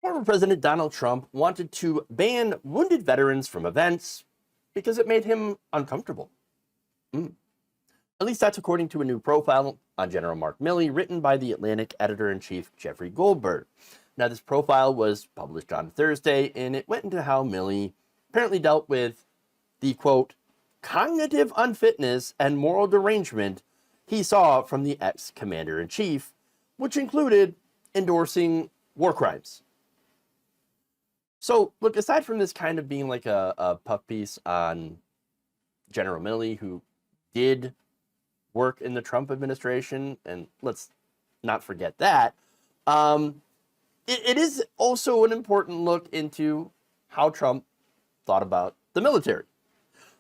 Former President Donald Trump wanted to ban wounded veterans from events because it made him uncomfortable. At least that's according to a new profile on General Mark Milley written by the Atlantic editor-in-chief Jeffrey Goldberg. Now, this profile was published on Thursday, and it went into how Milley apparently dealt with the, quote, cognitive unfitness and moral derangement he saw from the ex-commander-in-chief, which included endorsing war crimes. So, look, aside from this kind of being like a puff piece on General Milley, who did work in the Trump administration, and let's not forget that, it is also an important look into how Trump thought about the military.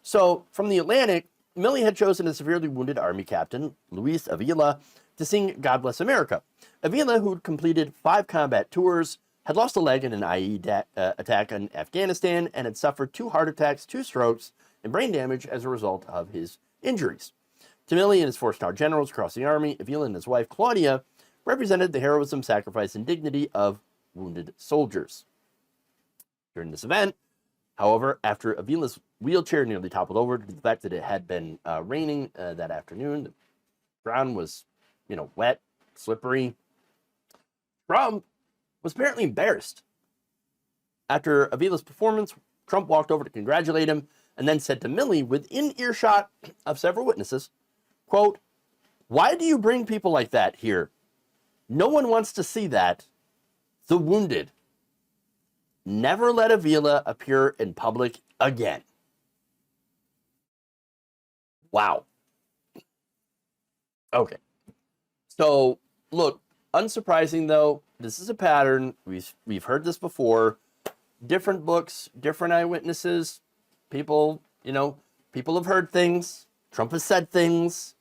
So, from the Atlantic, Milley had chosen a severely wounded Army captain, Luis Avila, to sing God Bless America. Avila, who'd completed 5 combat tours, had lost a leg in an IE attack in Afghanistan and had suffered 2 heart attacks, 2 strokes, and brain damage as a result of his injuries. To Milley and his 4-star generals across the Army, Avila and his wife, Claudia, represented the heroism, sacrifice, and dignity of wounded soldiers. During this event, however, after Avila's wheelchair nearly toppled over due to the fact that it had been raining that afternoon, the ground was, wet, slippery, Trump was apparently embarrassed. After Avila's performance, Trump walked over to congratulate him and then said to Milley, within earshot of several witnesses, quote, "Why do you bring people like that here? No one wants to see that. The wounded. Never let Avila appear in public again." Wow. Okay. So, look, unsurprising though, this is a pattern. We've heard this before. Different books, different eyewitnesses. People have heard things. Trump has said things.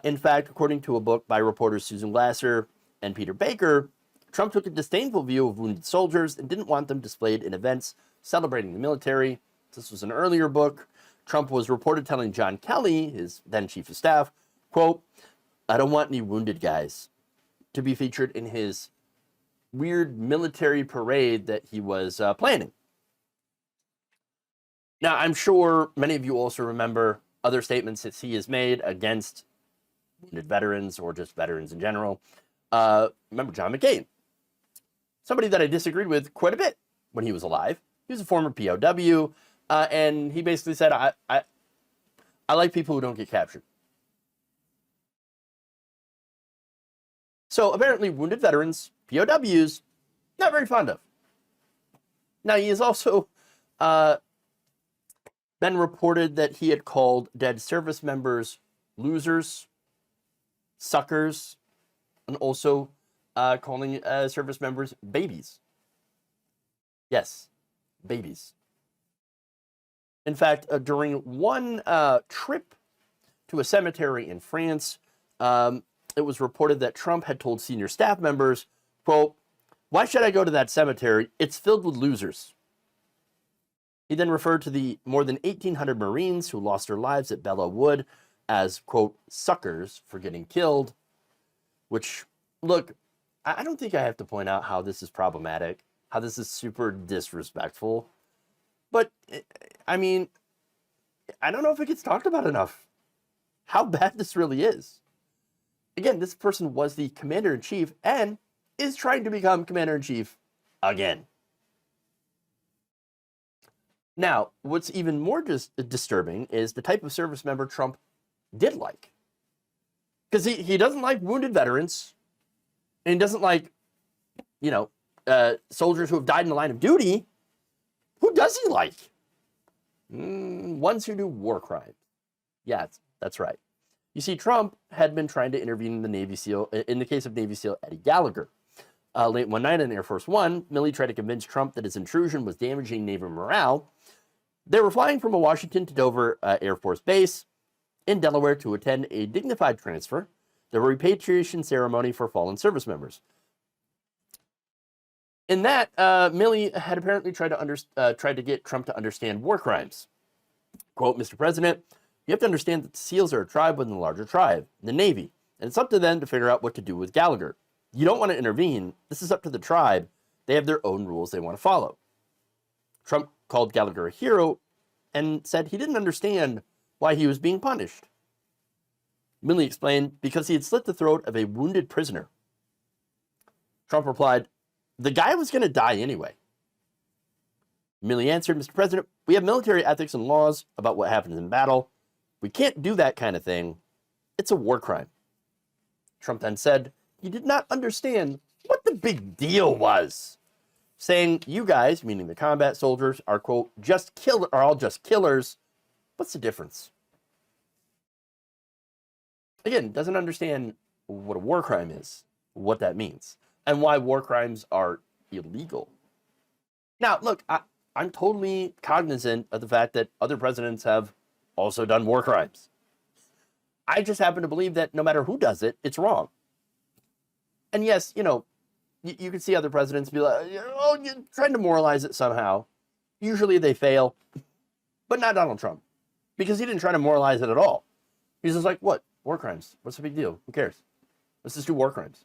In fact, according to a book by reporters Susan Glasser and Peter Baker, Trump took a disdainful view of wounded soldiers and didn't want them displayed in events celebrating the military. This was an earlier book. Trump was reported telling John Kelly, his then chief of staff, quote, "I don't want any wounded guys to be featured in his weird military parade that he was planning." Now, I'm sure many of you also remember other statements that he has made against wounded veterans or just veterans in general. Remember John McCain, somebody that I disagreed with quite a bit when he was alive. He was a former POW, and he basically said, I like people who don't get captured. So apparently wounded veterans, POWs, not very fond of. Now, he has also been reported that he had called dead service members losers, suckers, and also calling service members babies. Yes, babies. In fact, during one trip to a cemetery in France, it was reported that Trump had told senior staff members, quote, "Why should I go to that cemetery? It's filled with losers." He then referred to the more than 1,800 Marines who lost their lives at Belleau Wood as, quote, "suckers" for getting killed, which, look, I don't think I have to point out how this is problematic, how this is super disrespectful. But, I mean, I don't know if it gets talked about enough, how bad this really is. Again, this person was the commander-in-chief and is trying to become commander-in-chief again. Now, what's even more disturbing is the type of service member Trump did like. Because he doesn't like wounded veterans, and he doesn't like, soldiers who have died in the line of duty. Who does he like? Ones who do war crimes. Yeah, that's right. You see, Trump had been trying to intervene in the case of Navy SEAL Eddie Gallagher. Late one night on Air Force One, Milley tried to convince Trump that his intrusion was damaging Navy morale. They were flying from a Washington to Dover Air Force Base in Delaware to attend a dignified transfer, the repatriation ceremony for fallen service members. In that, Milley had apparently tried to get Trump to understand war crimes. Quote, "Mr. President, you have to understand that the SEALs are a tribe within a larger tribe, the Navy, and it's up to them to figure out what to do with Gallagher. You don't want to intervene. This is up to the tribe. They have their own rules they want to follow. Trump called Gallagher a hero and said he didn't understand why he was being punished. Milley explained because he had slit the throat of a wounded prisoner. Trump replied, "The guy was going to die anyway." Milley answered, "Mr. President, we have military ethics and laws about what happens in battle. We can't do that kind of thing. It's a war crime." Trump then said he did not understand what the big deal was, saying, "You guys," meaning the combat soldiers, "are, quote, are all just killers. What's the difference?" Again, doesn't understand what a war crime is, what that means, and why war crimes are illegal. Now, look, I'm totally cognizant of the fact that other presidents have also done war crimes. I just happen to believe that no matter who does it, it's wrong. And yes, you can see other presidents be like, oh, you're trying to moralize it somehow. Usually they fail, but not Donald Trump, because he didn't try to moralize it at all. He's just like, what? War crimes. What's the big deal? Who cares? Let's just do war crimes.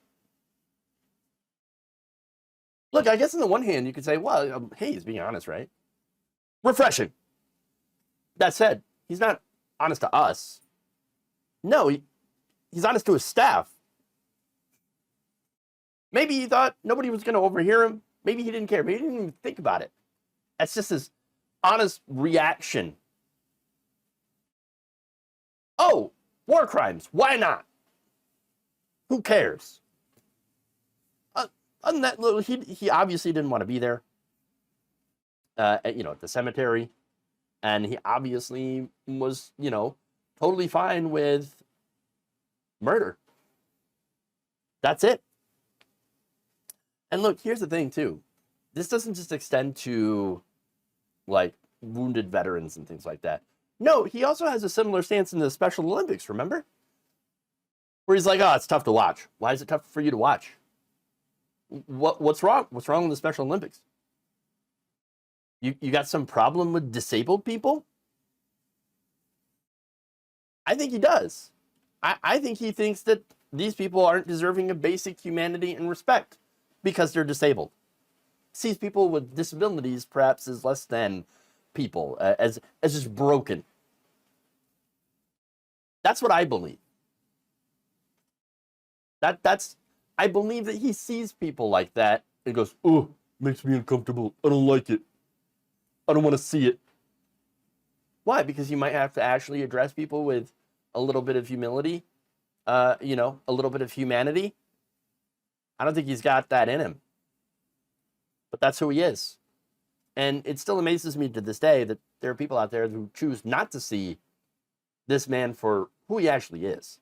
Look, I guess on the one hand, you could say, well, hey, he's being honest, right? Refreshing. That said, he's not honest to us. No, he's honest to his staff. Maybe he thought nobody was going to overhear him. Maybe he didn't care. Maybe he didn't even think about it. That's just his honest reaction. Oh, war crimes. Why not? Who cares? Other than that, he obviously didn't want to be there. At the cemetery, and he obviously was, totally fine with murder. That's it. And look, here's the thing too. This doesn't just extend to like wounded veterans and things like that. No, he also has a similar stance in the Special Olympics, remember? Where he's like, oh, it's tough to watch. Why is it tough for you to watch? What's wrong? What's wrong with the Special Olympics? You got some problem with disabled people? I think he does. I think he thinks that these people aren't deserving of basic humanity and respect because they're disabled. Sees people with disabilities perhaps as less than people, as just broken. That's what I believe. I believe that he sees people like that and goes, oh, makes me uncomfortable. I don't like it. I don't want to see it. Why? Because you might have to actually address people with a little bit of humility, a little bit of humanity. I don't think he's got that in him. But that's who he is. And it still amazes me to this day that there are people out there who choose not to see this man for who he actually is.